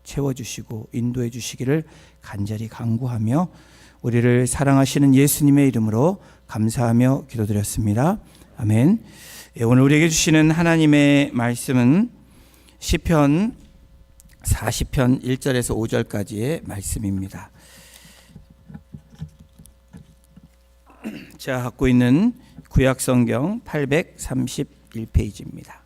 채워주시고 인도해 주시기를 간절히 간구하며 우리를 사랑하시는 예수님의 이름으로 감사하며 기도드렸습니다. 아멘. 오늘 우리에게 주시는 하나님의 말씀은 시편 40편 1절에서 5절까지의 말씀입니다. 제가 갖고 있는 구약성경 831페이지입니다.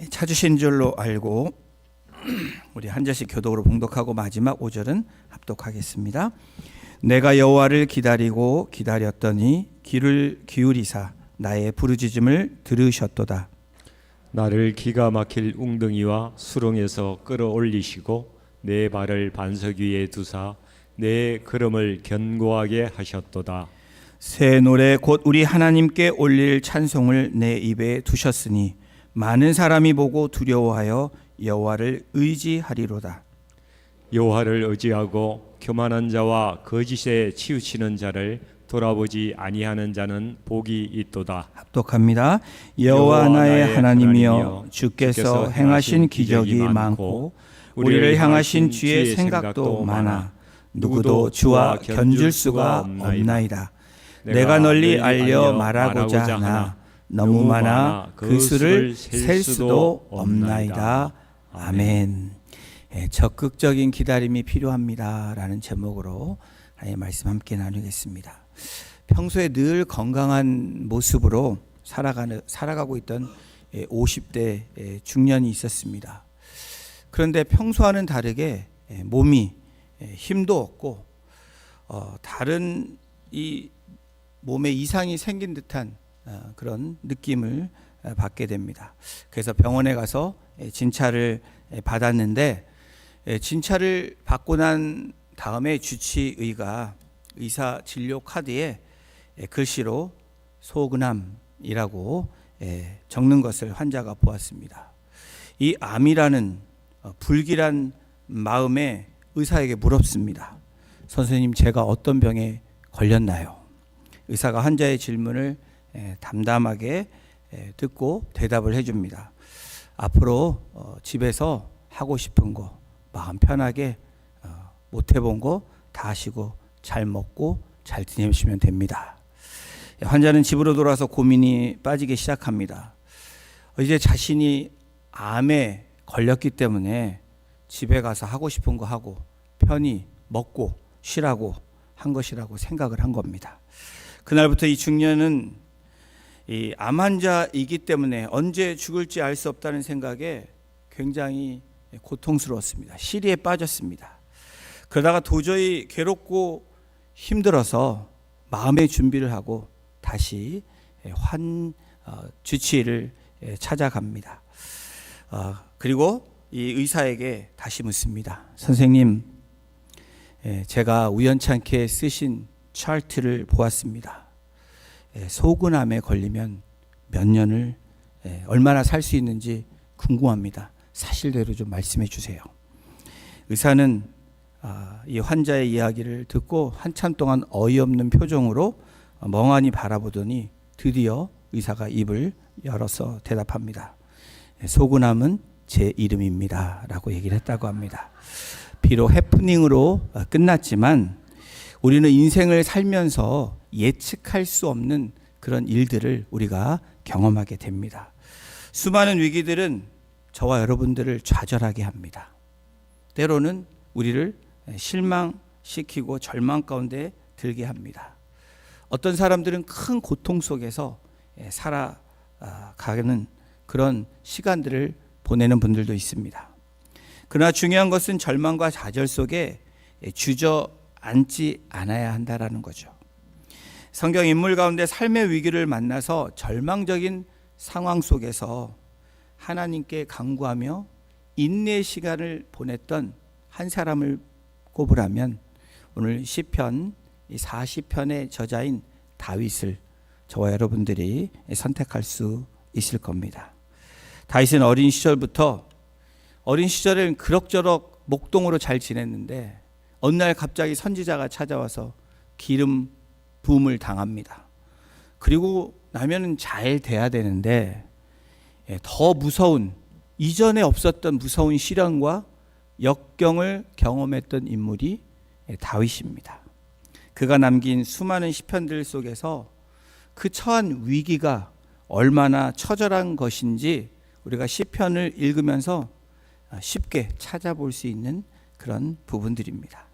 찾으신 줄로 알고 우리 한 절씩 교독으로 봉독하고 마지막 5절은 합독하겠습니다. 내가 여호와를 기다리고 기다렸더니 귀를 기울이사 나의 부르짖음을 들으셨도다. 나를 기가 막힐 웅덩이와 수렁에서 끌어올리시고 내 발을 반석 위에 두사 내 걸음을 견고하게 하셨도다. 새 노래 곧 우리 하나님께 올릴 찬송을 내 입에 두셨으니 많은 사람이 보고 두려워하여 여호와를 의지하리로다. 여호와를 의지하고 교만한 자와 거짓에 치우치는 자를 돌아보지 아니하는 자는 복이 있도다. 합독합니다. 여호와 나의 하나님이여 주께서 행하신 기적이 많고 우리를 향하신 주의 생각도 많아 누구도 주와 견줄 수가 없나이다. 내가 널리 알려 말하고자 하나 너무 많아 그 수를 셀 수도 없나이다. 아멘. 적극적인 기다림이 필요합니다 라는 제목으로 하나님의 말씀 함께 나누겠습니다. 평소에 늘 건강한 모습으로 살아가고 있던 50대 중년이 있었습니다. 그런데 평소와는 다르게 몸이 힘도 없고 다른 이 몸에 이상이 생긴 듯한 그런 느낌을 받게 됩니다. 그래서 병원에 가서 진찰을 받았는데 진찰을 받고 난 다음에 주치의가 의사 진료 카드에 글씨로 소근암이라고 적는 것을 환자가 보았습니다. 이 암이라는 불길한 마음에 의사에게 물었습니다. 선생님, 제가 어떤 병에 걸렸나요? 의사가 환자의 질문을 담담하게 듣고 대답을 해줍니다. 앞으로 집에서 하고 싶은 거 마음 편하게 못 해본 거 다 하시고 잘 먹고 잘 지내시면 됩니다. 환자는 집으로 돌아서 고민이 빠지기 시작합니다. 이제 자신이 암에 걸렸기 때문에 집에 가서 하고 싶은 거 하고 편히 먹고 쉬라고 한 것이라고 생각을 한 겁니다. 그날부터 이 중년은 이 암 환자이기 때문에 언제 죽을지 알 수 없다는 생각에 굉장히 고통스러웠습니다. 시리에 빠졌습니다. 그러다가 도저히 괴롭고 힘들어서 마음의 준비를 하고 다시 주치의를 찾아갑니다. 그리고 이 의사에게 다시 묻습니다. 선생님, 제가 우연찮게 쓰신 차트를 보았습니다. 소근암에 걸리면 몇 년을 얼마나 살 수 있는지 궁금합니다. 사실대로 좀 말씀해 주세요. 의사는 이 환자의 이야기를 듣고 한참 동안 어이없는 표정으로 멍하니 바라보더니 드디어 의사가 입을 열어서 대답합니다. 소근암은 제 이름입니다 라고 얘기를 했다고 합니다. 비록 해프닝으로 끝났지만 우리는 인생을 살면서 예측할 수 없는 그런 일들을 우리가 경험하게 됩니다. 수많은 위기들은 저와 여러분들을 좌절하게 합니다. 때로는 우리를 실망시키고 절망 가운데 들게 합니다. 어떤 사람들은 큰 고통 속에서 살아가는 그런 시간들을 보내는 분들도 있습니다. 그러나 중요한 것은 절망과 좌절 속에 주저앉지 않아야 한다는 거죠. 성경 인물 가운데 삶의 위기를 만나서 절망적인 상황 속에서 하나님께 간구하며 인내의 시간을 보냈던 한 사람을 꼽으라면 오늘 시편 40편의 저자인 다윗을 저와 여러분들이 선택할 수 있을 겁니다. 다윗은 어린 시절엔 그럭저럭 목동으로 잘 지냈는데 어느 날 갑자기 선지자가 찾아와서 기름 부음을 당합니다. 그리고 나면은 잘 돼야 되는데 더 무서운, 이전에 없었던 무서운 시련과 역경을 경험했던 인물이 다윗입니다. 그가 남긴 수많은 시편들 속에서 그 처한 위기가 얼마나 처절한 것인지 우리가 시편을 읽으면서 쉽게 찾아볼 수 있는 그런 부분들입니다.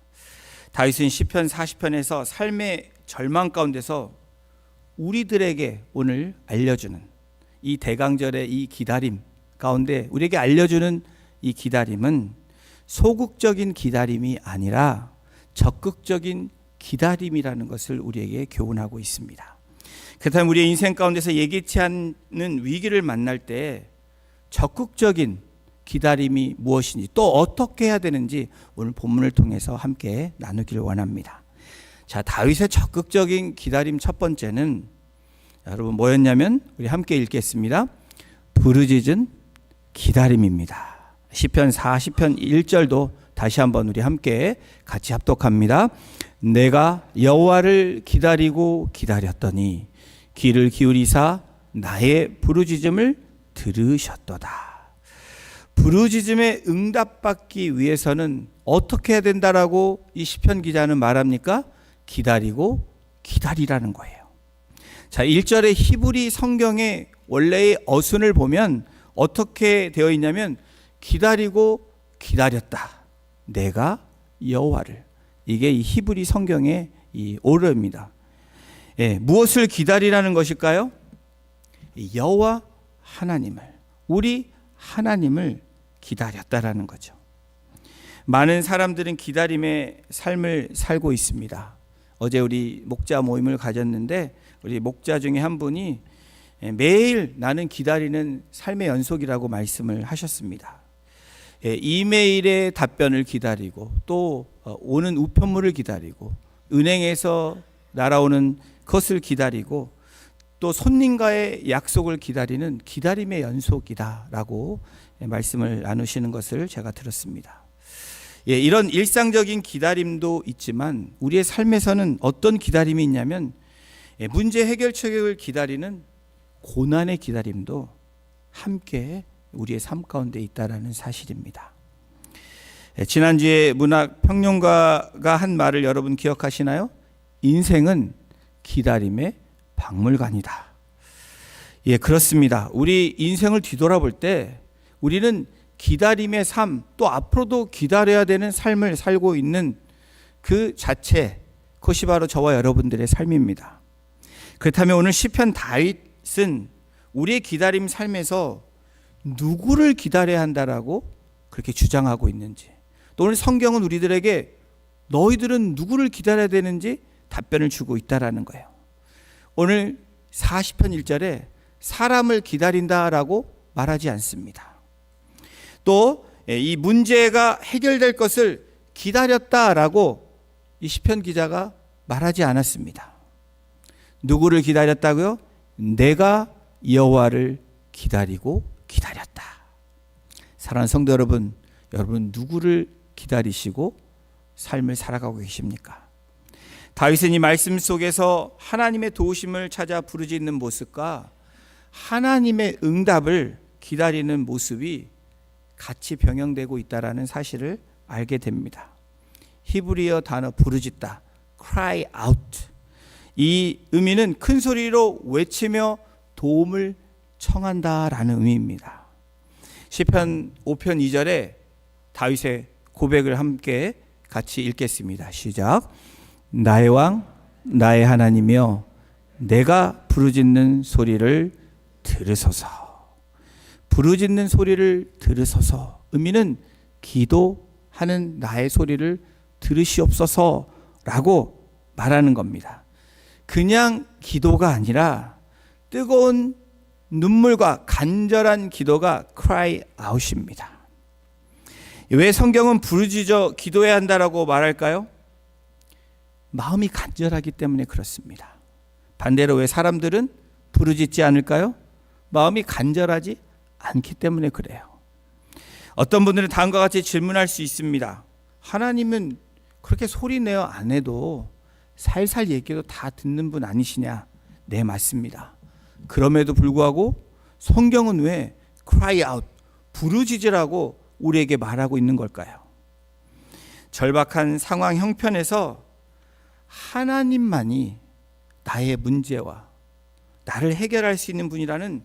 다윗은 시편 40편에서 삶의 절망 가운데서 우리들에게 오늘 알려주는 이 대강절의 이 기다림 가운데 우리에게 알려주는 이 기다림은 소극적인 기다림이 아니라 적극적인 기다림이라는 것을 우리에게 교훈하고 있습니다. 그렇다면 우리의 인생 가운데서 예기치 않는 위기를 만날 때 적극적인 기다림이 무엇인지 또 어떻게 해야 되는지 오늘 본문을 통해서 함께 나누기를 원합니다. 자, 다윗의 적극적인 기다림 첫 번째는 여러분 뭐였냐면 우리 함께 읽겠습니다. 부르짖은 기다림입니다. 시편 40편 1절도 다시 한번 우리 함께 같이 합독합니다. 내가 여호와를 기다리고 기다렸더니 귀를 기울이사 나의 부르짖음을 들으셨도다. 부르짖음에 응답받기 위해서는 어떻게 해야 된다라고 이 시편 기자는 말합니까? 기다리고 기다리라는 거예요. 자, 1절의 히브리 성경의 원래의 어순을 보면 어떻게 되어 있냐면 기다리고 기다렸다. 내가 여호와를. 이게 이 히브리 성경의 이 오르입니다. 무엇을 기다리라는 것일까요? 여호와 하나님을, 우리 하나님을 기다렸다라는 거죠. 많은 사람들은 기다림의 삶을 살고 있습니다. 어제 우리 목자 모임을 가졌는데 우리 목자 중에 한 분이 매일 나는 기다리는 삶의 연속이라고 말씀을 하셨습니다. 이메일의 답변을 기다리고 또 오는 우편물을 기다리고 은행에서 날아오는 것을 기다리고 또 손님과의 약속을 기다리는 기다림의 연속이다라고 말씀을 나누시는 것을 제가 들었습니다. 이런 일상적인 기다림도 있지만 우리의 삶에서는 어떤 기다림이 있냐면 문제 해결책을 기다리는 고난의 기다림도 함께 우리의 삶 가운데 있다라는 사실입니다. 지난주에 문학 평론가가 한 말을 여러분 기억하시나요? 인생은 기다림의 박물관이다. 예, 그렇습니다. 우리 인생을 뒤돌아볼 때 우리는 기다림의 삶, 또 앞으로도 기다려야 되는 삶을 살고 있는 그 자체, 그것이 바로 저와 여러분들의 삶입니다. 그렇다면 오늘 시편 다윗은 우리의 기다림 삶에서 누구를 기다려야 한다라고 그렇게 주장하고 있는지, 또 오늘 성경은 우리들에게 너희들은 누구를 기다려야 되는지 답변을 주고 있다라는 거예요. 오늘 40편 1절에 사람을 기다린다라고 말하지 않습니다. 또 이 문제가 해결될 것을 기다렸다라고 이 시편 기자가 말하지 않았습니다. 누구를 기다렸다고요? 내가 여호와를 기다리고 기다렸다. 사랑하는 성도 여러분, 여러분 누구를 기다리시고 삶을 살아가고 계십니까? 다윗은 이 말씀 속에서 하나님의 도우심을 찾아 부르짖는 모습과 하나님의 응답을 기다리는 모습이 같이 병행되고 있다라는 사실을 알게 됩니다. 히브리어 단어 부르짖다, cry out. 이 의미는 큰 소리로 외치며 도움을 청한다라는 의미입니다. 시편 5편 2절에 다윗의 고백을 함께 같이 읽겠습니다. 시작. 나의 왕, 나의 하나님이여, 내가 부르짖는 소리를 들으소서. 부르짖는 소리를 들으소서. 의미는 기도하는 나의 소리를 들으시옵소서라고 말하는 겁니다. 그냥 기도가 아니라 뜨거운 눈물과 간절한 기도가 cry out입니다. 왜 성경은 부르짖어 기도해야 한다라고 말할까요? 마음이 간절하기 때문에 그렇습니다. 반대로 왜 사람들은 부르짖지 않을까요? 마음이 간절하지 않기 때문에 그래요. 어떤 분들은 다음과 같이 질문할 수 있습니다. 하나님은 그렇게 소리내어 안 해도 살살 얘기해도 다 듣는 분 아니시냐? 네, 맞습니다. 그럼에도 불구하고 성경은 왜 cry out, 부르짖으라고 우리에게 말하고 있는 걸까요? 절박한 상황 형편에서 하나님만이 나의 문제와 나를 해결할 수 있는 분이라는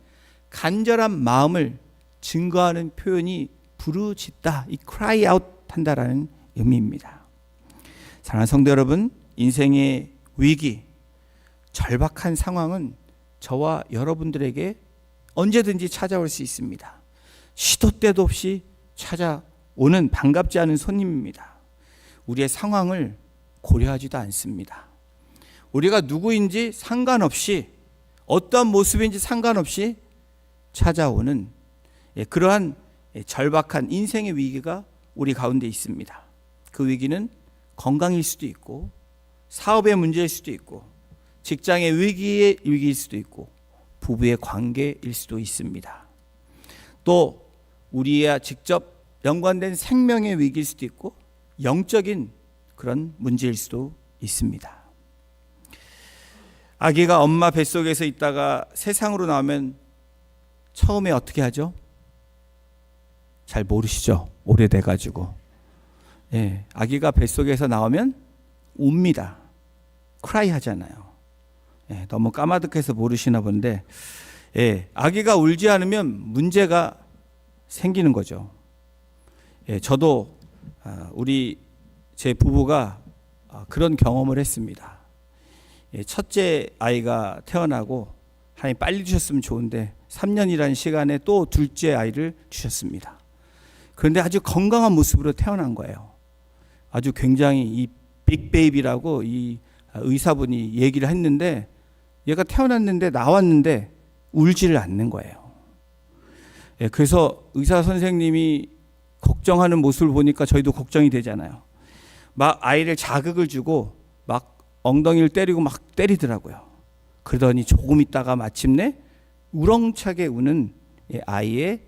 간절한 마음을 증거하는 표현이 부르짖다, 이 cry out 한다라는 의미입니다. 사랑하는 성도 여러분, 인생의 위기, 절박한 상황은 저와 여러분들에게 언제든지 찾아올 수 있습니다. 시도 때도 없이 찾아오는 반갑지 않은 손님입니다. 우리의 상황을 고려하지도 않습니다. 우리가 누구인지 상관없이, 어떠한 모습인지 상관없이 찾아오는 그러한 절박한 인생의 위기가 우리 가운데 있습니다. 그 위기는 건강일 수도 있고, 사업의 문제일 수도 있고, 직장의 위기일 수도 있고, 부부의 관계일 수도 있습니다. 또 우리와 직접 연관된 생명의 위기일 수도 있고, 영적인 그런 문제일 수도 있습니다. 아기가 엄마 뱃속에서 있다가 세상으로 나오면 처음에 어떻게 하죠? 잘 모르시죠? 오래돼가지고. 아기가 뱃속에서 나오면 웁니다. 크라이 하잖아요. 너무 까마득해서 모르시나 본데, 아기가 울지 않으면 문제가 생기는 거죠. 저도 제 부부가 그런 경험을 했습니다. 첫째 아이가 태어나고 하나님 빨리 주셨으면 좋은데 3년이라는 시간에 또 둘째 아이를 주셨습니다. 그런데 아주 건강한 모습으로 태어난 거예요. 아주 굉장히 이 빅베이비라고 이 의사분이 얘기를 했는데, 얘가 태어났는데 나왔는데 울지를 않는 거예요. 그래서 의사 선생님이 걱정하는 모습을 보니까 저희도 걱정이 되잖아요. 막 아이를 자극을 주고 막 엉덩이를 때리고 막 때리더라고요. 그러더니 조금 있다가 마침내 우렁차게 우는 아이의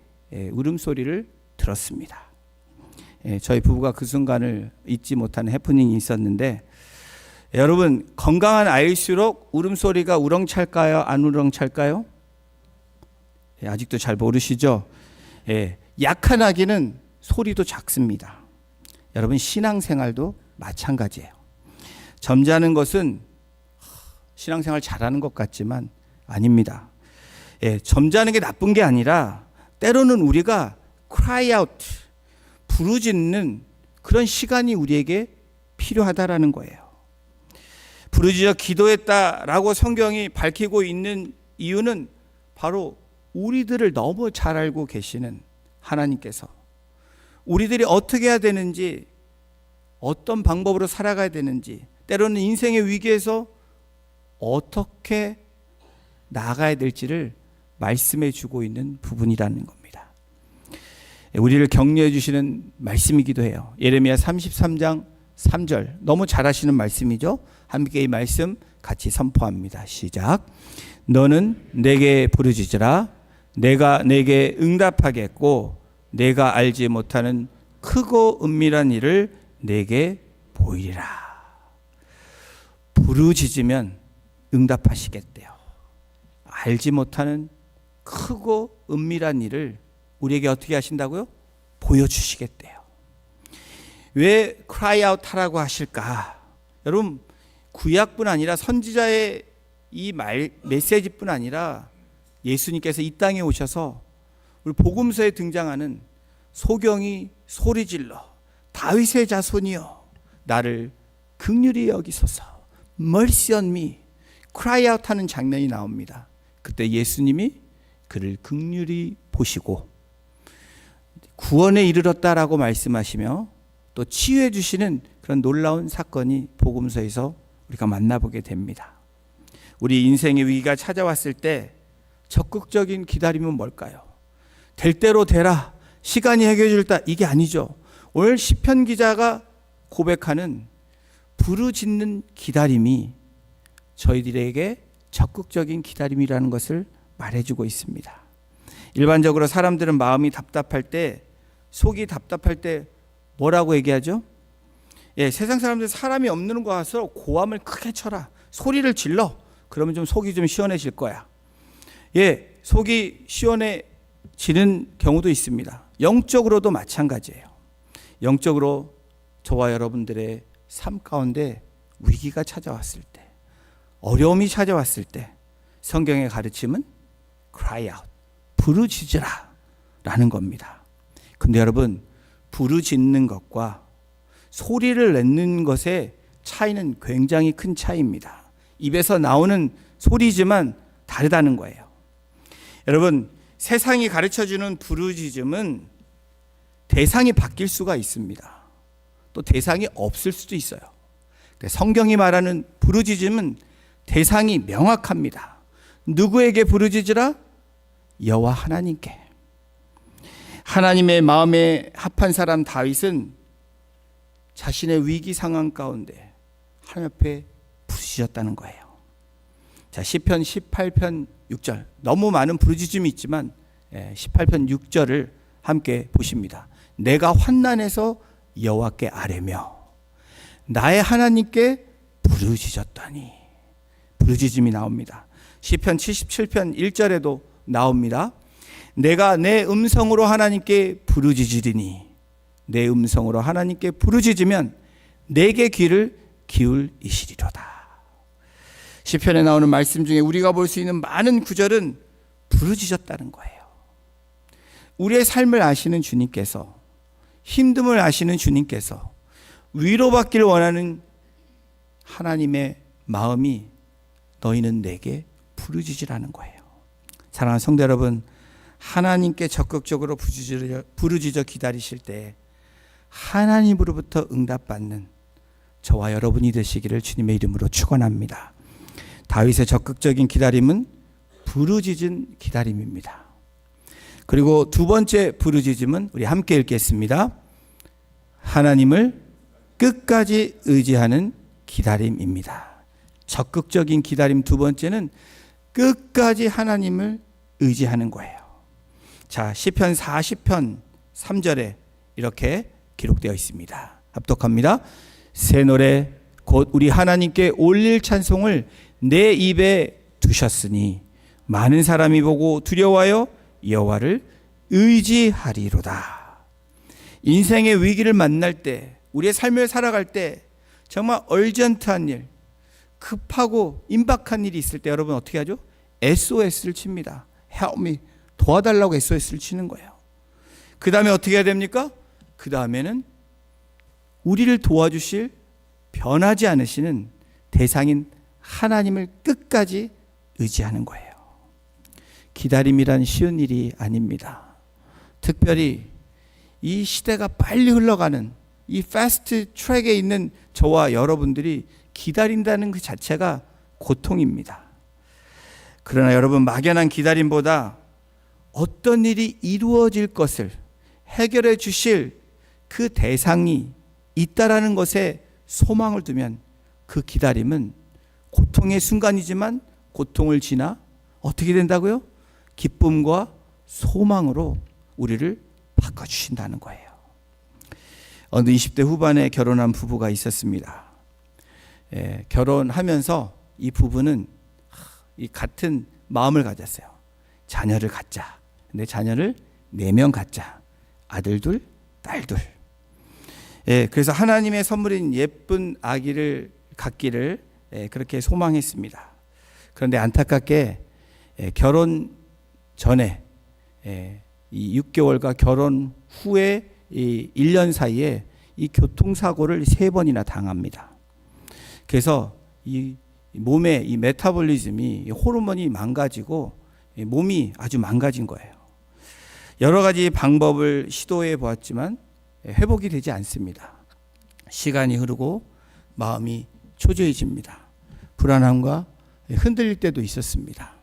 울음소리를 들었습니다. 저희 부부가 그 순간을 잊지 못하는 해프닝이 있었는데, 여러분, 건강한 아이일수록 울음소리가 우렁찰까요? 안 우렁찰까요? 아직도 잘 모르시죠? 약한 아기는 소리도 작습니다. 여러분, 신앙생활도 마찬가지예요. 점잖은 것은 신앙생활 잘하는 것 같지만 아닙니다. 점잖은 게 나쁜 게 아니라 때로는 우리가 cry out, 부르짖는 그런 시간이 우리에게 필요하다라는 거예요. 부르짖어 기도했다라고 성경이 밝히고 있는 이유는 바로 우리들을 너무 잘 알고 계시는 하나님께서 우리들이 어떻게 해야 되는지, 어떤 방법으로 살아가야 되는지, 때로는 인생의 위기에서 어떻게 나아가야 될지를 말씀해 주고 있는 부분이라는 겁니다. 우리를 격려해 주시는 말씀이기도 해요. 예레미야 33장 3절, 너무 잘 아시는 말씀이죠. 함께 이 말씀 같이 선포합니다. 시작. 너는 내게 부르짖으라. 내가 내게 응답하겠고 내가 알지 못하는 크고 은밀한 일을 내게 보이리라. 부르짖으면 응답하시겠대요. 알지 못하는 크고 은밀한 일을 우리에게 어떻게 하신다고요? 보여주시겠대요. 왜 cry out 하라고 하실까? 여러분, 구약뿐 아니라 선지자의 이 메시지뿐 아니라 예수님께서 이 땅에 오셔서 우리 복음서에 등장하는 소경이 소리질러 다윗의 자손이여 나를 긍휼히 여기소서, mercy on me, cry out 하는 장면이 나옵니다. 그때 예수님이 그를 긍휼히 보시고 구원에 이르렀다라고 말씀하시며 또 치유해 주시는 그런 놀라운 사건이 복음서에서 우리가 만나보게 됩니다. 우리 인생의 위기가 찾아왔을 때 적극적인 기다림은 뭘까요? 될 대로 되라, 시간이 해결해 줄다, 이게 아니죠. 오늘 시편 기자가 고백하는 부르짖는 기다림이 저희들에게 적극적인 기다림이라는 것을 말해주고 있습니다. 일반적으로 사람들은 마음이 답답할 때, 속이 답답할 때 뭐라고 얘기하죠? 세상 사람들 사람이 없는 거 가서 고함을 크게 쳐라, 소리를 질러. 그러면 좀 속이 좀 시원해질 거야. 속이 시원해지는 경우도 있습니다. 영적으로도 마찬가지예요. 영적으로 저와 여러분들의 삶 가운데 위기가 찾아왔을 때, 어려움이 찾아왔을 때 성경의 가르침은 cry out, 부르짖으라 라는 겁니다. 근데 여러분, 부르짖는 것과 소리를 내는 것의 차이는 굉장히 큰 차이입니다. 입에서 나오는 소리지만 다르다는 거예요. 여러분, 세상이 가르쳐주는 부르짖음은 대상이 바뀔 수가 있습니다. 또 대상이 없을 수도 있어요. 성경이 말하는 부르짖음은 대상이 명확합니다. 누구에게 부르짖으라? 여호와 하나님께. 하나님의 마음에 합한 사람 다윗은 자신의 위기 상황 가운데 하나님 앞에 부르짖었다는 거예요. 자, 시편 18편 6절, 너무 많은 부르짖음이 있지만 18편 6절을 함께 보십니다. 내가 환난에서 여호와께 아뢰며 나의 하나님께 부르짖었다니. 부르짖음이 나옵니다. 시편 77편 1절에도 나옵니다. 내가 내 음성으로 하나님께 부르짖으리니, 내 음성으로 하나님께 부르짖으면 내게 귀를 기울이시리로다. 시편에 나오는 말씀 중에 우리가 볼 수 있는 많은 구절은 부르짖었다는 거예요. 우리의 삶을 아시는 주님께서, 힘듦을 아시는 주님께서, 위로받기를 원하는 하나님의 마음이 너희는 내게 부르짖으라는 거예요. 사랑하는 성도 여러분, 하나님께 적극적으로 부르짖어 기다리실 때 하나님으로부터 응답받는 저와 여러분이 되시기를 주님의 이름으로 축원합니다. 다윗의 적극적인 기다림은 부르짖은 기다림입니다. 그리고 두 번째 부르짖음은 우리 함께 읽겠습니다. 하나님을 끝까지 의지하는 기다림입니다. 적극적인 기다림 두 번째는 끝까지 하나님을 의지하는 거예요. 자, 시편 40편 3절에 이렇게 기록되어 있습니다. 합독합니다. 새 노래 곧 우리 하나님께 올릴 찬송을 내 입에 두셨으니 많은 사람이 보고 두려워하여 여호와를 의지하리로다. 인생의 위기를 만날 때, 우리의 삶을 살아갈 때 정말 얼전트한 일, 급하고 임박한 일이 있을 때 여러분 어떻게 하죠? SOS를 칩니다. Help me, 도와달라고 SOS를 치는 거예요. 그 다음에 어떻게 해야 됩니까? 그 다음에는 우리를 도와주실 변하지 않으시는 대상인 하나님을 끝까지 의지하는 거예요. 기다림이란 쉬운 일이 아닙니다. 특별히 이 시대가 빨리 흘러가는 이 패스트 트랙에 있는 저와 여러분들이 기다린다는 그 자체가 고통입니다. 그러나 여러분, 막연한 기다림보다 어떤 일이 이루어질 것을 해결해 주실 그 대상이 있다라는 것에 소망을 두면 그 기다림은 고통의 순간이지만 고통을 지나 어떻게 된다고요? 기쁨과 소망으로 우리를 바꿔주신다는 거예요. 어느 20대 후반에 결혼한 부부가 있었습니다. 결혼하면서 이 부부는 이 같은 마음을 가졌어요. 자녀를 갖자. 근데 자녀를 4명 갖자. 아들 둘, 딸 둘. 그래서 하나님의 선물인 예쁜 아기를 갖기를 그렇게 소망했습니다. 그런데 안타깝게 결혼 전에 이 6개월과 결혼 후에 이 1년 사이에 이 교통사고를 3번이나 당합니다. 그래서 이 몸의 이 메타볼리즘이, 호르몬이 망가지고 몸이 아주 망가진 거예요. 여러 가지 방법을 시도해 보았지만 회복이 되지 않습니다. 시간이 흐르고 마음이 초조해집니다. 불안함과 흔들릴 때도 있었습니다.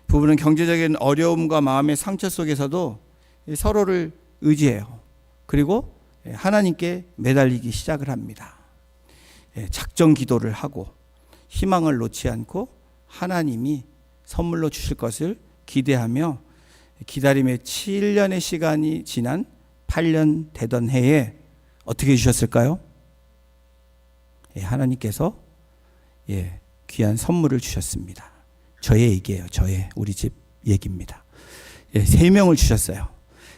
부부는 경제적인 어려움과 마음의 상처 속에서도 서로를 의지해요. 그리고 하나님께 매달리기 시작을 합니다. 작정 기도를 하고 희망을 놓지 않고 하나님이 선물로 주실 것을 기대하며 기다림의 7년의 시간이 지난 8년 되던 해에 어떻게 주셨을까요? 하나님께서 귀한 선물을 주셨습니다. 저의 얘기예요. 우리 집 얘기입니다. 3명을 주셨어요.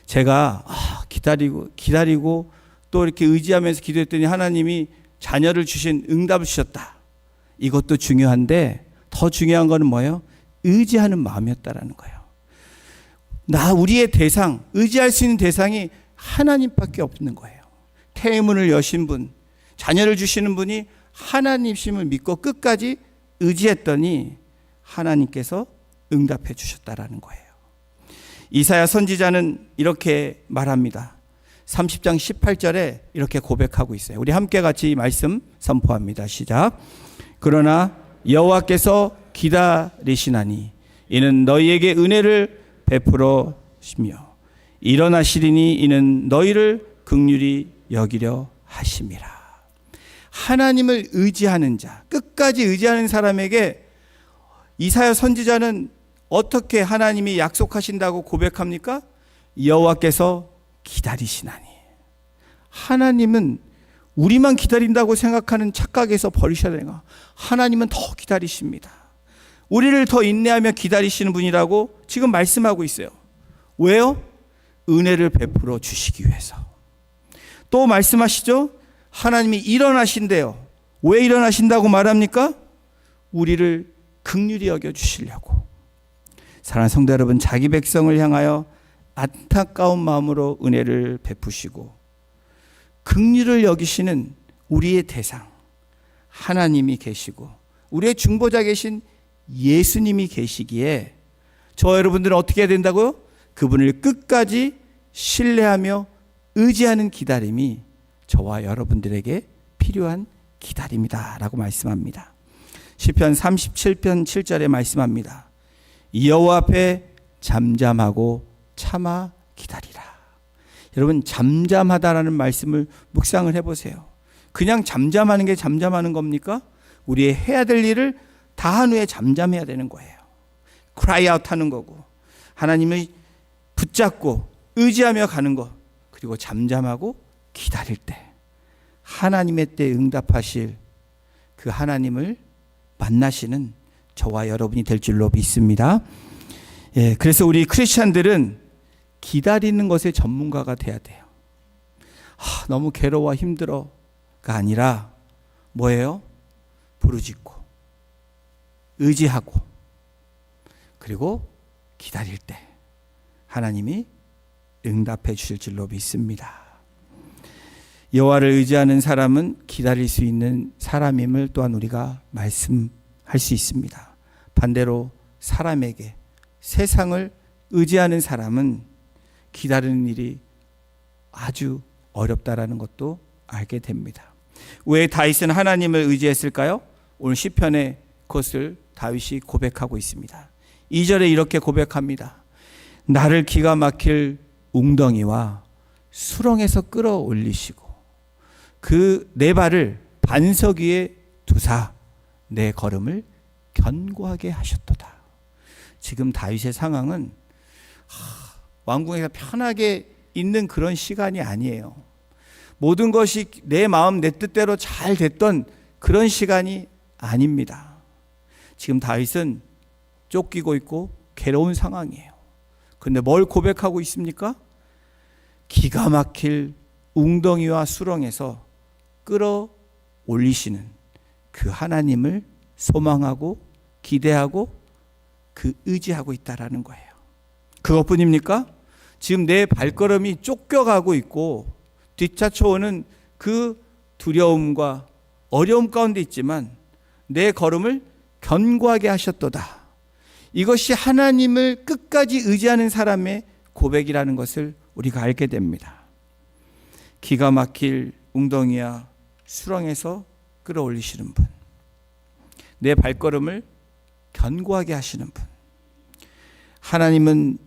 제가 기다리고 또 이렇게 의지하면서 기도했더니 하나님이 자녀를 주신 응답을 주셨다. 이것도 중요한데 더 중요한 거는 뭐예요? 의지하는 마음이었다라는 거예요. 우리의 대상, 의지할 수 있는 대상이 하나님밖에 없는 거예요. 태문을 여신 분, 자녀를 주시는 분이 하나님심을 믿고 끝까지 의지했더니 하나님께서 응답해 주셨다라는 거예요. 이사야 선지자는 이렇게 말합니다. 30장 18절에 이렇게 고백하고 있어요. 우리 함께 같이 말씀 선포합니다. 시작. 그러나 여호와께서 기다리시나니 이는 너희에게 은혜를 베풀어시며 일어나시리니 이는 너희를 긍휼히 여기려 하심이라. 하나님을 의지하는 자, 끝까지 의지하는 사람에게 이사야 선지자는 어떻게 하나님이 약속하신다고 고백합니까? 여호와께서 기다리시나니. 하나님은 우리만 기다린다고 생각하는 착각에서 버리셔야 되는 거. 하나님은 더 기다리십니다. 우리를 더 인내하며 기다리시는 분이라고 지금 말씀하고 있어요. 왜요? 은혜를 베풀어 주시기 위해서. 또 말씀하시죠? 하나님이 일어나신대요. 왜 일어나신다고 말합니까? 우리를 긍휼히 여겨 주시려고. 사랑하는 성도 여러분, 자기 백성을 향하여 안타까운 마음으로 은혜를 베푸시고 긍휼을 여기시는 우리의 대상 하나님이 계시고 우리의 중보자 계신 예수님이 계시기에 저와 여러분들은 어떻게 해야 된다고요? 그분을 끝까지 신뢰하며 의지하는 기다림이 저와 여러분들에게 필요한 기다림이다 라고 말씀합니다. 시편 37편 7절에 말씀합니다. 여호와 앞에 잠잠하고 참아 기다리라. 여러분, 잠잠하다라는 말씀을 묵상을 해보세요. 그냥 잠잠하는 게 잠잠하는 겁니까? 우리의 해야 될 일을 다 한 후에 잠잠해야 되는 거예요. cry out 하는 거고 하나님을 붙잡고 의지하며 가는 것, 그리고 잠잠하고 기다릴 때 하나님의 때에 응답하실 그 하나님을 만나시는 저와 여러분이 될 줄로 믿습니다. 그래서 우리 크리스찬들은 기다리는 것의 전문가가 돼야 돼요. 너무 괴로워 힘들어가 아니라 뭐예요? 부르짖고 의지하고 그리고 기다릴 때 하나님이 응답해 주실 줄로 믿습니다. 여호와를 의지하는 사람은 기다릴 수 있는 사람임을 또한 우리가 말씀할 수 있습니다. 반대로 사람에게 세상을 의지하는 사람은 기다리는 일이 아주 어렵다라는 것도 알게 됩니다. 왜 다윗은 하나님을 의지했을까요? 오늘 시편에 그것을 다윗이 고백하고 있습니다. 2절에 이렇게 고백합니다. 나를 기가 막힐 웅덩이와 수렁에서 끌어올리시고 그 내 발을 반석 위에 두사 내 걸음을 견고하게 하셨도다. 지금 다윗의 상황은 왕궁에서 편하게 있는 그런 시간이 아니에요. 모든 것이 내 마음 내 뜻대로 잘 됐던 그런 시간이 아닙니다. 지금 다윗은 쫓기고 있고 괴로운 상황이에요. 그런데 뭘 고백하고 있습니까? 기가 막힐 웅덩이와 수렁에서 끌어올리시는 그 하나님을 소망하고 기대하고 그 의지하고 있다라는 거예요. 그것뿐입니까? 지금 내 발걸음이 쫓겨가고 있고 뒤쫓아오는 그 두려움과 어려움 가운데 있지만 내 걸음을 견고하게 하셨도다. 이것이 하나님을 끝까지 의지하는 사람의 고백이라는 것을 우리가 알게 됩니다. 기가 막힐 웅덩이와 수렁에서 끌어올리시는 분, 내 발걸음을 견고하게 하시는 분. 하나님은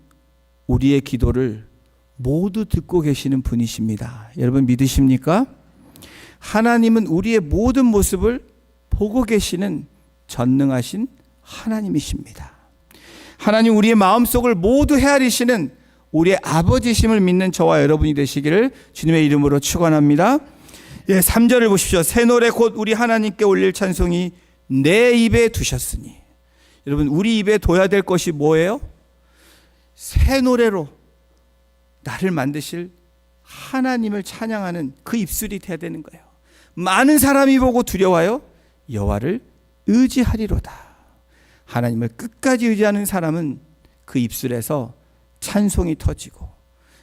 우리의 기도를 모두 듣고 계시는 분이십니다. 여러분 믿으십니까? 하나님은 우리의 모든 모습을 보고 계시는 전능하신 하나님이십니다. 하나님 우리의 마음속을 모두 헤아리시는 우리의 아버지심을 믿는 저와 여러분이 되시기를 주님의 이름으로 축원합니다. 3절을 보십시오. 새 노래 곧 우리 하나님께 올릴 찬송이 내 입에 두셨으니. 여러분 우리 입에 둬야 될 것이 뭐예요? 새 노래로 나를 만드실 하나님을 찬양하는 그 입술이 돼야 되는 거예요. 많은 사람이 보고 두려워하여 여호와를 의지하리로다. 하나님을 끝까지 의지하는 사람은 그 입술에서 찬송이 터지고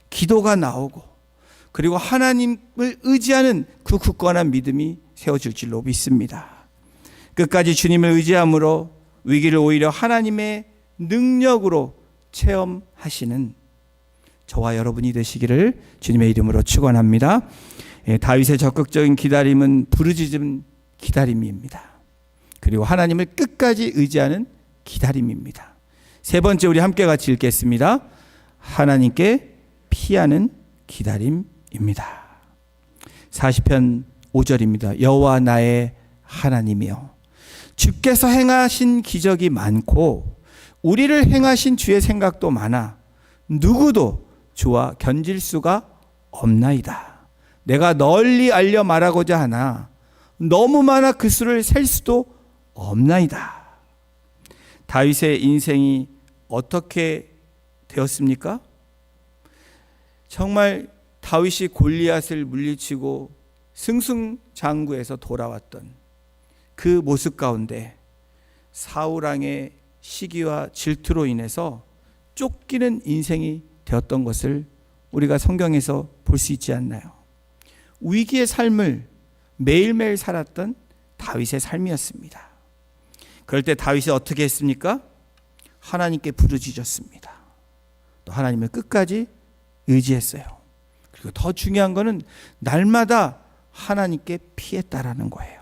기도가 나오고 그리고 하나님을 의지하는 그 굳건한 믿음이 세워질 줄로 믿습니다. 끝까지 주님을 의지함으로 위기를 오히려 하나님의 능력으로 체험하시는 저와 여러분이 되시기를 주님의 이름으로 축원합니다. 다윗의 적극적인 기다림은 부르짖은 기다림입니다. 그리고 하나님을 끝까지 의지하는 기다림입니다. 세 번째, 우리 함께 같이 읽겠습니다. 하나님께 피하는 기다림입니다. 40편 5절입니다. 여호와 나의 하나님이여, 주께서 행하신 기적이 많고 우리를 행하신 주의 생각도 많아 누구도 주와 견질 수가 없나이다. 내가 널리 알려 말하고자 하나 너무 많아 그 수를 셀 수도 없나이다. 다윗의 인생이 어떻게 되었습니까? 정말 다윗이 골리앗을 물리치고 승승장구해서 돌아왔던 그 모습 가운데 사울 왕의 시기와 질투로 인해서 쫓기는 인생이 되었던 것을 우리가 성경에서 볼 수 있지 않나요? 위기의 삶을 매일매일 살았던 다윗의 삶이었습니다. 그럴 때 다윗이 어떻게 했습니까? 하나님께 부르짖었습니다. 또 하나님을 끝까지 의지했어요. 그리고 더 중요한 것은 날마다 하나님께 피했다라는 거예요.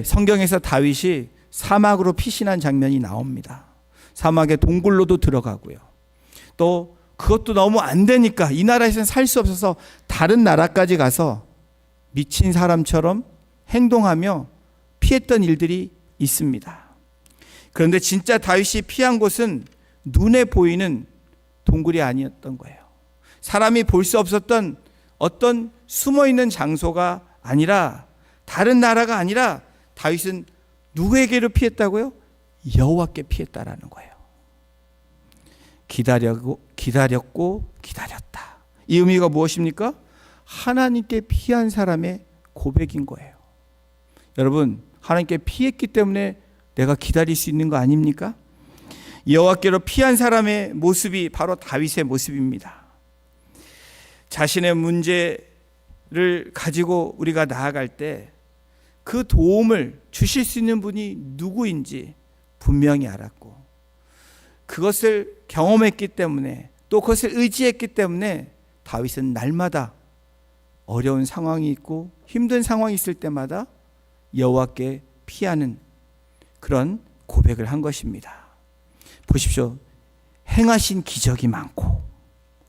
성경에서 다윗이 사막으로 피신한 장면이 나옵니다. 사막에 동굴로도 들어가고요. 또 그것도 너무 안 되니까 이 나라에서는 살 수 없어서 다른 나라까지 가서 미친 사람처럼 행동하며 피했던 일들이 있습니다. 그런데 진짜 다윗이 피한 곳은 눈에 보이는 동굴이 아니었던 거예요. 사람이 볼 수 없었던 어떤 숨어있는 장소가 아니라, 다른 나라가 아니라 다윗은 누구에게로 피했다고요? 여호와께 피했다라는 거예요. 기다렸고 기다렸다. 이 의미가 무엇입니까? 하나님께 피한 사람의 고백인 거예요. 여러분, 하나님께 피했기 때문에 내가 기다릴 수 있는 거 아닙니까? 여호와께로 피한 사람의 모습이 바로 다윗의 모습입니다. 자신의 문제를 가지고 우리가 나아갈 때 그 도움을 주실 수 있는 분이 누구인지 분명히 알았고, 그것을 경험했기 때문에, 또 그것을 의지했기 때문에 다윗은 날마다 어려운 상황이 있고 힘든 상황이 있을 때마다 여호와께 피하는 그런 고백을 한 것입니다. 보십시오. 행하신 기적이 많고,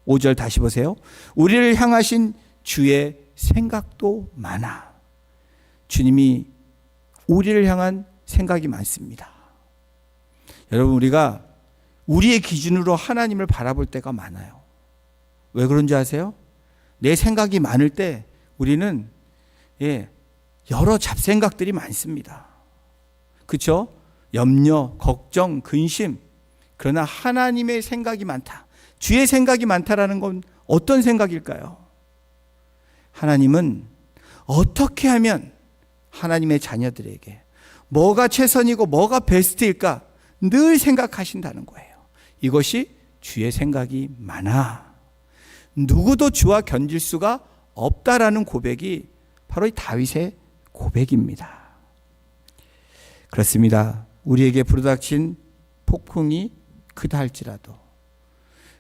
5절 다시 보세요. 우리를 향하신 주의 생각도 많아. 주님이 우리를 향한 생각이 많습니다. 여러분, 우리가 우리의 기준으로 하나님을 바라볼 때가 많아요. 왜 그런지 아세요? 내 생각이 많을 때 우리는 여러 잡생각들이 많습니다. 그렇죠? 염려, 걱정, 근심. 그러나 하나님의 생각이 많다, 주의 생각이 많다라는 건 어떤 생각일까요? 하나님은 어떻게 하면 하나님의 자녀들에게 뭐가 최선이고 뭐가 베스트일까 늘 생각하신다는 거예요. 이것이 주의 생각이 많아. 누구도 주와 견질 수가 없다라는 고백이 바로 이 다윗의 고백입니다. 그렇습니다. 우리에게 불어닥친 폭풍이 크다 할지라도,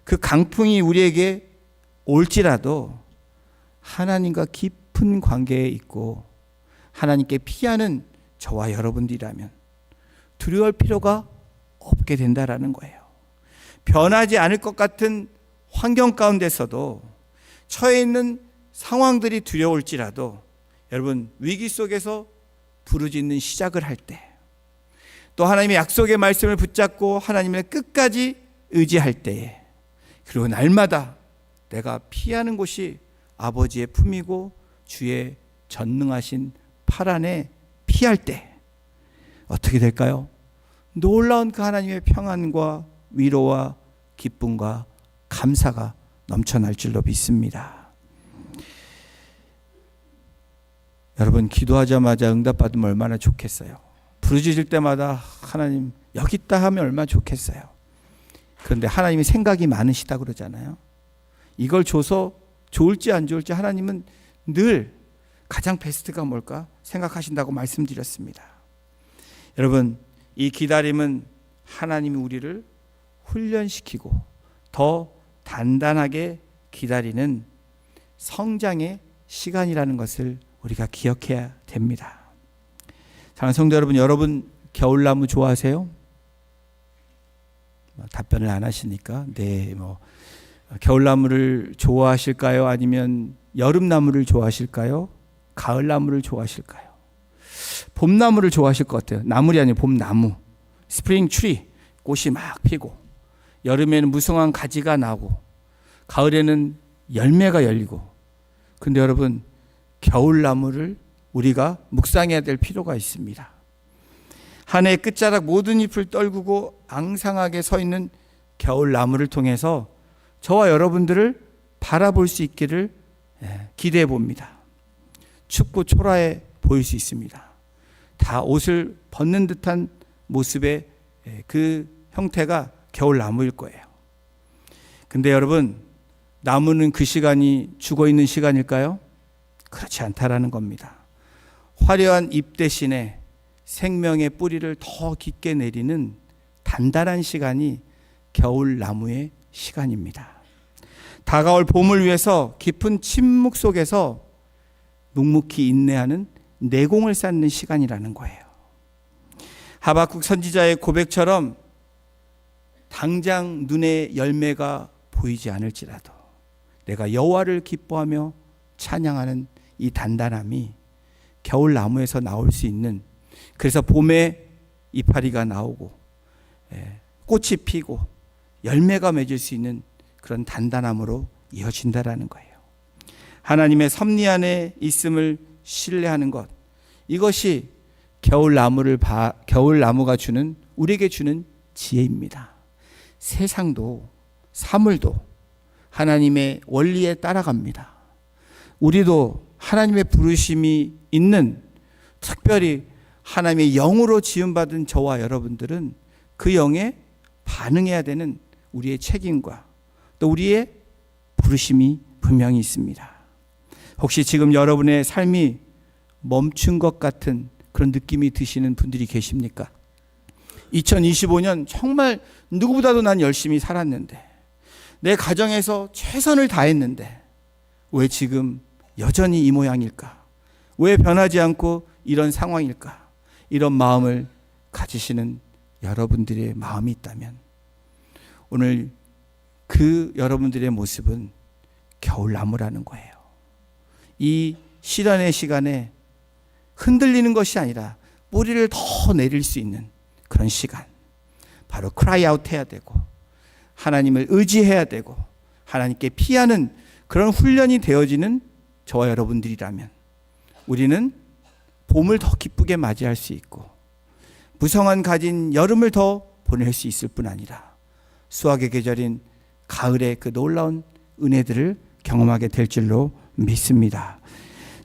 그 강풍이 우리에게 올지라도 하나님과 깊은 관계에 있고 하나님께 피하는 저와 여러분들이라면 두려워할 필요가 없게 된다라는 거예요. 변하지 않을 것 같은 환경 가운데서도, 처해 있는 상황들이 두려울지라도, 여러분, 위기 속에서 부르짖는 시작을 할 때, 또 하나님의 약속의 말씀을 붙잡고 하나님을 끝까지 의지할 때에, 그리고 날마다 내가 피하는 곳이 아버지의 품이고 주의 전능하신 팔 안에 피할 때 어떻게 될까요? 놀라운 그 하나님의 평안과 위로와 기쁨과 감사가 넘쳐날 줄로 믿습니다. 여러분, 기도하자마자 응답받으면 얼마나 좋겠어요. 부르짖을 때마다 하나님 여기 있다 하면 얼마나 좋겠어요. 그런데 하나님이 생각이 많으시다 그러잖아요. 이걸 줘서 좋을지 안 좋을지 하나님은 늘 가장 베스트가 뭘까 생각하신다고 말씀드렸습니다. 여러분, 이 기다림은 하나님이 우리를 훈련시키고 더 단단하게 기다리는 성장의 시간이라는 것을 우리가 기억해야 됩니다. 사랑하는 성도 여러분, 여러분 겨울나무 좋아하세요? 답변을 안 하시니까 네, 겨울나무를 좋아하실까요? 아니면 여름나무를 좋아하실까요? 가을나무를 좋아하실까요? 봄나무를 좋아하실 것 같아요. 나물이 아니고 봄나무, 스프링 트리, 꽃이 막 피고, 여름에는 무성한 가지가 나고, 가을에는 열매가 열리고. 근데 여러분, 겨울나무를 우리가 묵상해야 될 필요가 있습니다. 한 해의 끝자락 모든 잎을 떨구고 앙상하게 서 있는 겨울나무를 통해서 저와 여러분들을 바라볼 수 있기를 기대해 봅니다. 춥고 초라해 보일 수 있습니다. 다 옷을 벗는 듯한 모습의 그 형태가 겨울나무일 거예요. 근데 여러분, 나무는 그 시간이 죽어 있는 시간일까요? 그렇지 않다라는 겁니다. 화려한 잎 대신에 생명의 뿌리를 더 깊게 내리는 단단한 시간이 겨울나무의 시간입니다. 다가올 봄을 위해서 깊은 침묵 속에서 묵묵히 인내하는 내공을 쌓는 시간이라는 거예요. 하박국 선지자의 고백처럼 당장 눈에 열매가 보이지 않을지라도 내가 여호와를 기뻐하며 찬양하는 이 단단함이 겨울나무에서 나올 수 있는, 그래서 봄에 이파리가 나오고 꽃이 피고 열매가 맺을 수 있는 그런 단단함으로 이어진다라는 거예요. 하나님의 섭리 안에 있음을 신뢰하는 것, 이것이 겨울나무가 주는, 우리에게 주는 지혜입니다. 세상도 사물도 하나님의 원리에 따라갑니다. 우리도 하나님의 부르심이 있는, 특별히 하나님의 영으로 지음받은 저와 여러분들은 그 영에 반응해야 되는 우리의 책임과 또 우리의 부르심이 분명히 있습니다. 혹시 지금 여러분의 삶이 멈춘 것 같은 그런 느낌이 드시는 분들이 계십니까? 2025년 정말 누구보다도 난 열심히 살았는데, 내 가정에서 최선을 다했는데 왜 지금 여전히 이 모양일까? 왜 변하지 않고 이런 상황일까? 이런 마음을 가지시는 여러분들의 마음이 있다면 오늘 그 여러분들의 모습은 겨울나무라는 거예요. 이 시련의 시간에 흔들리는 것이 아니라 뿌리를 더 내릴 수 있는 그런 시간, 바로 크라이 아웃 해야 되고 하나님을 의지해야 되고 하나님께 피하는 그런 훈련이 되어지는 저와 여러분들이라면 우리는 봄을 더 기쁘게 맞이할 수 있고 무성한 가진 여름을 더 보낼 수 있을 뿐 아니라 수확의 계절인 가을의 그 놀라운 은혜들을 경험하게 될 줄로 믿습니다.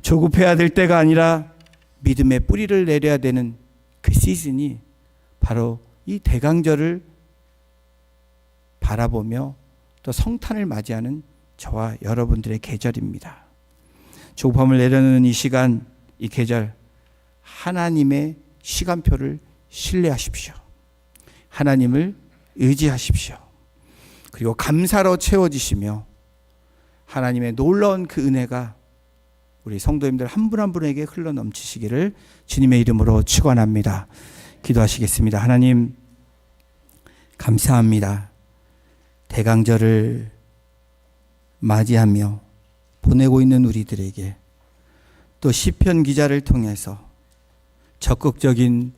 조급해야 될 때가 아니라 믿음의 뿌리를 내려야 되는 그 시즌이 바로 이 대강절을 바라보며 또 성탄을 맞이하는 저와 여러분들의 계절입니다. 조급함을 내려놓는 이 시간, 이 계절, 하나님의 시간표를 신뢰하십시오. 하나님을 의지하십시오. 그리고 감사로 채워지시며 하나님의 놀라운 그 은혜가 우리 성도님들 한 분 한 분에게 흘러 넘치시기를 주님의 이름으로 축원합니다. 기도하시겠습니다. 하나님, 감사합니다. 대강절을 맞이하며 보내고 있는 우리들에게 또 시편 기자를 통해서 적극적인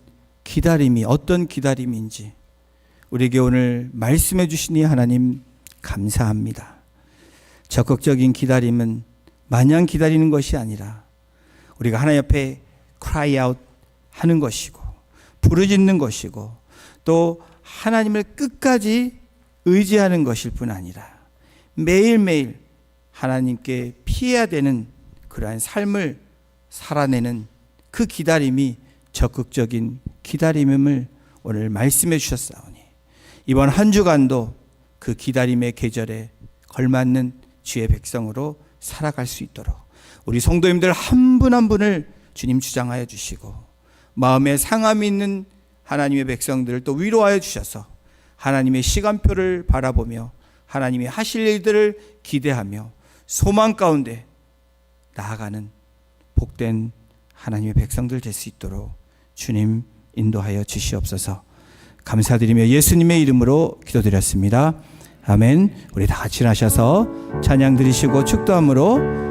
기다림이 어떤 기다림인지 우리에게 오늘 말씀해 주시니 하나님 감사합니다. 적극적인 기다림은 마냥 기다리는 것이 아니라 우리가 하나님 앞에 cry out 하는 것이고 부르짖는 것이고 또 하나님을 끝까지 의지하는 것일 뿐 아니라 매일매일 하나님께 피해야 되는 그러한 삶을 살아내는 그 기다림이 적극적인 기다림임을 오늘 말씀해 주셨사오니 이번 한 주간도 그 기다림의 계절에 걸맞는 주의 백성으로 살아갈 수 있도록 우리 성도님들 한 분 한 분을 주님 주장하여 주시고 마음에 상함이 있는 하나님의 백성들을 또 위로하여 주셔서 하나님의 시간표를 바라보며 하나님이 하실 일들을 기대하며 소망 가운데 나아가는 복된 하나님의 백성들 될 수 있도록 주님 인도하여 주시옵소서. 감사드리며 예수님의 이름으로 기도드렸습니다. 아멘. 우리 다 같이 일어나셔서 찬양 드리시고 축도함으로